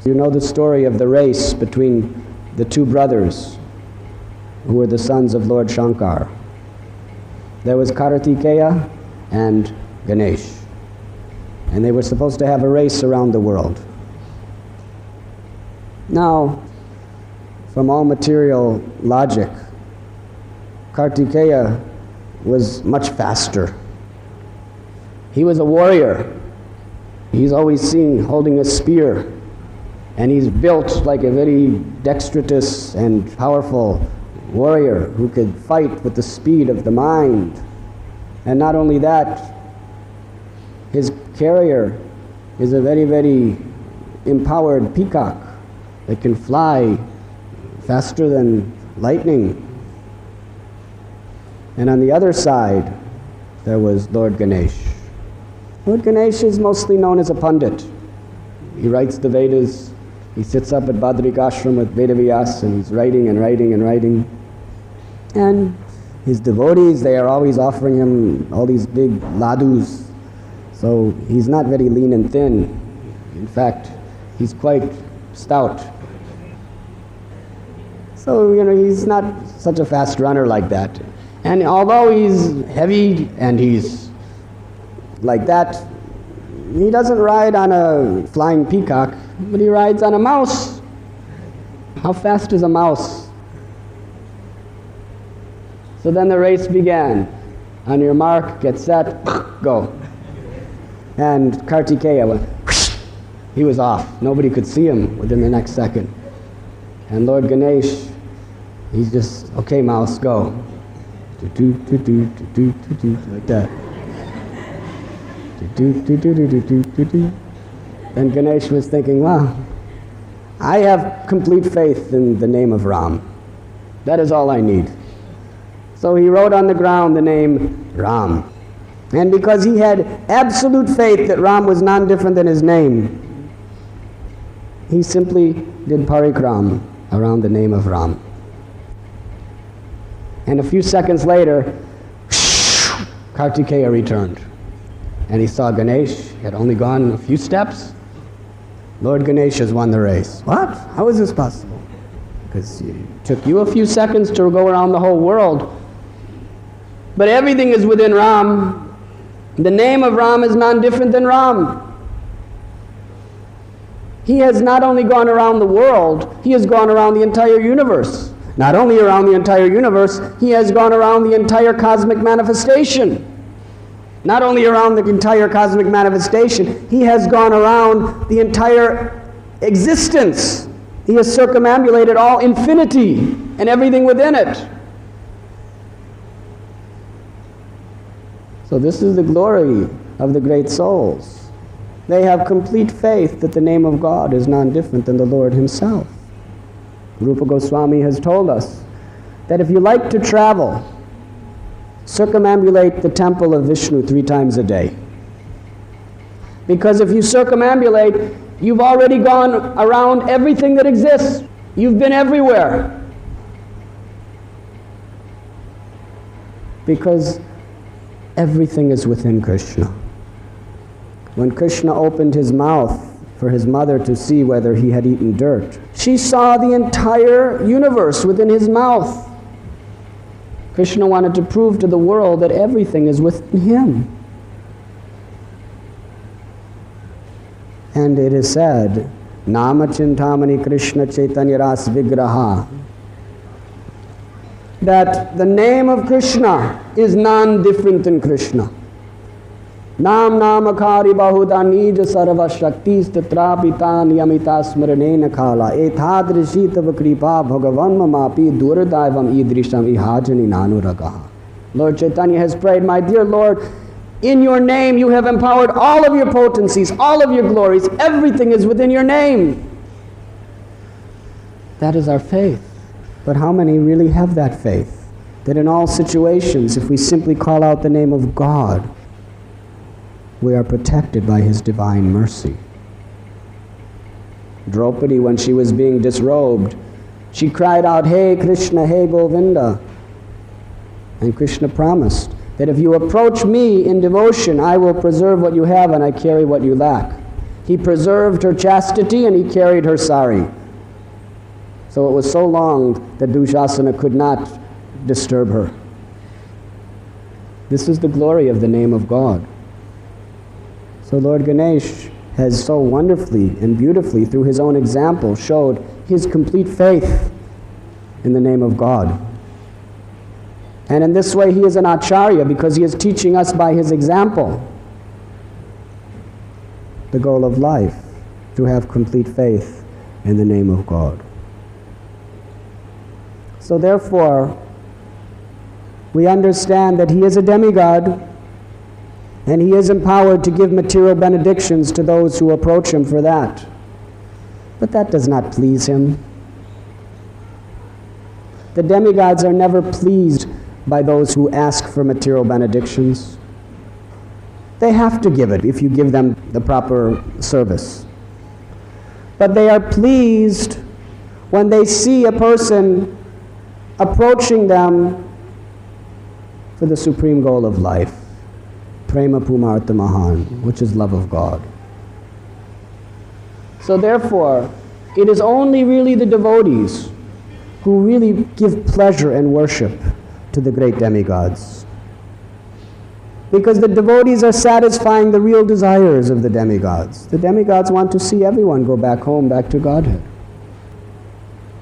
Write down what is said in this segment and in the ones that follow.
You know the story of the race between the two brothers who were the sons of Lord Shankar. There was Kartikeya and Ganesh, and they were supposed to have a race around the world. Now, from all material logic, Kartikeya was much faster. He was a warrior. He's always seen holding a spear, and he's built like a very dexterous and powerful warrior who could fight with the speed of the mind. And not only that, his carrier is a very, very empowered peacock that can fly faster than lightning. And on the other side, there was Lord Ganesh. Lord Ganesh is mostly known as a pundit. He writes the Vedas. He sits up at Badrikashram with Vedavyas, and he's writing and writing and writing. And his devotees, they are always offering him all these big ladus. So he's not very lean and thin. In fact, he's quite stout. So, he's not such a fast runner like that. And although he's heavy and he's like that, he doesn't ride on a flying peacock, but he rides on a mouse. How fast is a mouse? So then the race began. On your mark, get set, go. And Kartikeya went, whoosh. He was off. Nobody could see him within the next second. And Lord Ganesh, he's just, okay, mouse, go. Like that. And Ganesh was thinking, wow, I have complete faith in the name of Ram. That is all I need. So he wrote on the ground the name Ram. And because he had absolute faith that Ram was none different than his name, he simply did parikram around the name of Ram. And a few seconds later, Kartikeya returned. And he saw Ganesh. He had only gone a few steps. Lord Ganesh has won the race. What? How is this possible? Because it took you a few seconds to go around the whole world. But everything is within Ram. The name of Ram is none different than Ram. He has not only gone around the world, he has gone around the entire universe. Not only around the entire universe, he has gone around the entire cosmic manifestation. Not only around the entire cosmic manifestation, he has gone around the entire existence. He has circumambulated all infinity and everything within it. So this is the glory of the great souls. They have complete faith that the name of God is none different than the Lord himself. Rupa Goswami has told us that if you like to travel, circumambulate the temple of Vishnu 3 times a day. Because if you circumambulate, you've already gone around everything that exists. You've been everywhere. Because everything is within Krishna. When Krishna opened his mouth for his mother to see whether he had eaten dirt, she saw the entire universe within his mouth. Krishna wanted to prove to the world that everything is within him. And it is said, Nama Chintamani Krishna Chaitanya Ras Vigraha, that the name of Krishna is none different than Krishna. Nam namakari bahuda nija sarva shaktis tatrapita niyamita smaranena khala ethadrishi tava kripa bhagavan mamapi durdaivam idrisham ihajani nanuragaha. Lord Chaitanya has prayed, my dear Lord, in your name you have empowered all of your potencies, all of your glories, everything is within your name. That is our faith. But how many really have that faith? That in all situations, if we simply call out the name of God, we are protected by his divine mercy. Draupadi, when she was being disrobed, she cried out, Hey Krishna, Hey Govinda. And Krishna promised that if you approach me in devotion, I will preserve what you have and I carry what you lack. He preserved her chastity and he carried her sari. So it was so long that Dushasana could not disturb her. This is the glory of the name of God. So Lord Ganesh has so wonderfully and beautifully, through his own example, showed his complete faith in the name of God. And in this way he is an acharya because he is teaching us by his example the goal of life, to have complete faith in the name of God. So therefore, we understand that he is a demigod and he is empowered to give material benedictions to those who approach him for that. But that does not please him. The demigods are never pleased by those who ask for material benedictions. They have to give it if you give them the proper service. But they are pleased when they see a person approaching them for the supreme goal of life, prema pumartha mahan, which is love of God. So therefore, it is only really the devotees who really give pleasure and worship to the great demigods. Because the devotees are satisfying the real desires of the demigods. The demigods want to see everyone go back home, back to Godhead.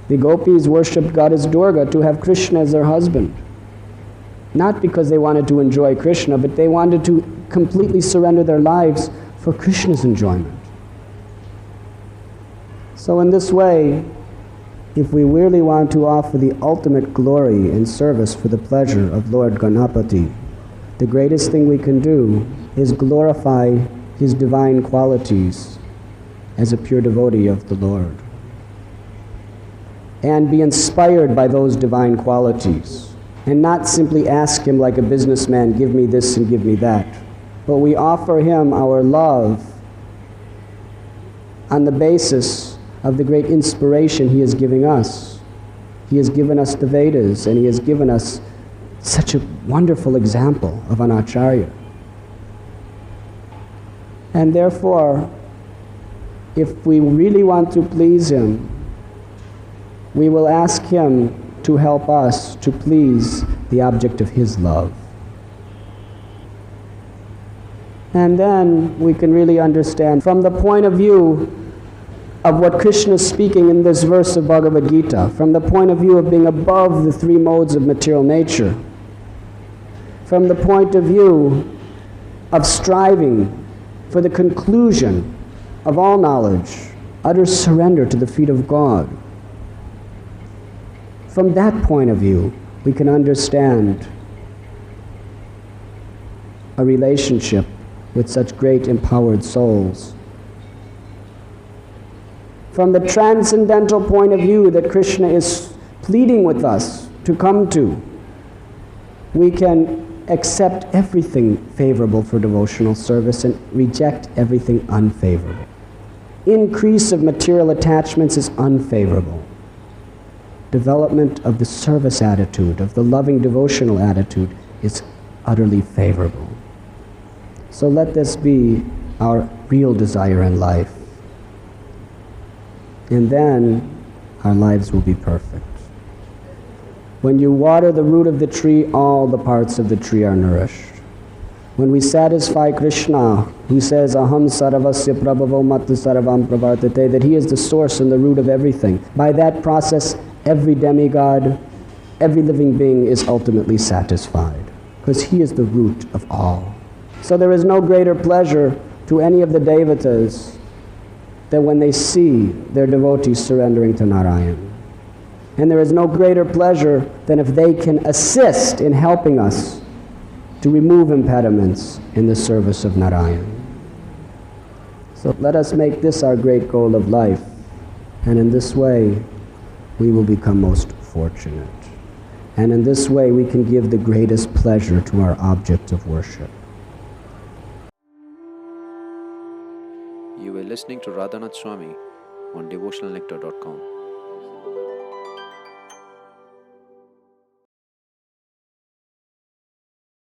The gopis worshipped Goddess Durga to have Krishna as their husband. Not because they wanted to enjoy Krishna, but they wanted to completely surrender their lives for Krishna's enjoyment. So in this way, if we really want to offer the ultimate glory and service for the pleasure of Lord Ganapati, the greatest thing we can do is glorify his divine qualities as a pure devotee of the Lord, and be inspired by those divine qualities, and not simply ask him like a businessman, give me this and give me that, but we offer him our love on the basis of the great inspiration he is giving us. He has given us the Vedas, and he has given us such a wonderful example of an acharya. And therefore, if we really want to please him, we will ask him to help us to please the object of his love. And then we can really understand from the point of view of what Krishna is speaking in this verse of Bhagavad Gita, from the point of view of being above the three modes of material nature, from the point of view of striving for the conclusion of all knowledge, utter surrender to the feet of God. From that point of view, we can understand a relationship with such great empowered souls. From the transcendental point of view that Krishna is pleading with us to come to, we can accept everything favorable for devotional service and reject everything unfavorable. Increase of material attachments is unfavorable. Development of the service attitude, of the loving devotional attitude, is utterly favorable. So let this be our real desire in life. And then our lives will be perfect. When you water the root of the tree, all the parts of the tree are nourished. When we satisfy Krishna, who says, Aham sarvasya prabhavo matu sarvam pravartate, that he is the source and the root of everything, by that process, every demigod, every living being is ultimately satisfied, because he is the root of all. So there is no greater pleasure to any of the devotees than when they see their devotees surrendering to Narayan. And there is no greater pleasure than if they can assist in helping us to remove impediments in the service of Narayan. So let us make this our great goal of life, and in this way we will become most fortunate. And in this way we can give the greatest pleasure to our object of worship. You were listening to Radhanath Swami on devotionalnectar.com.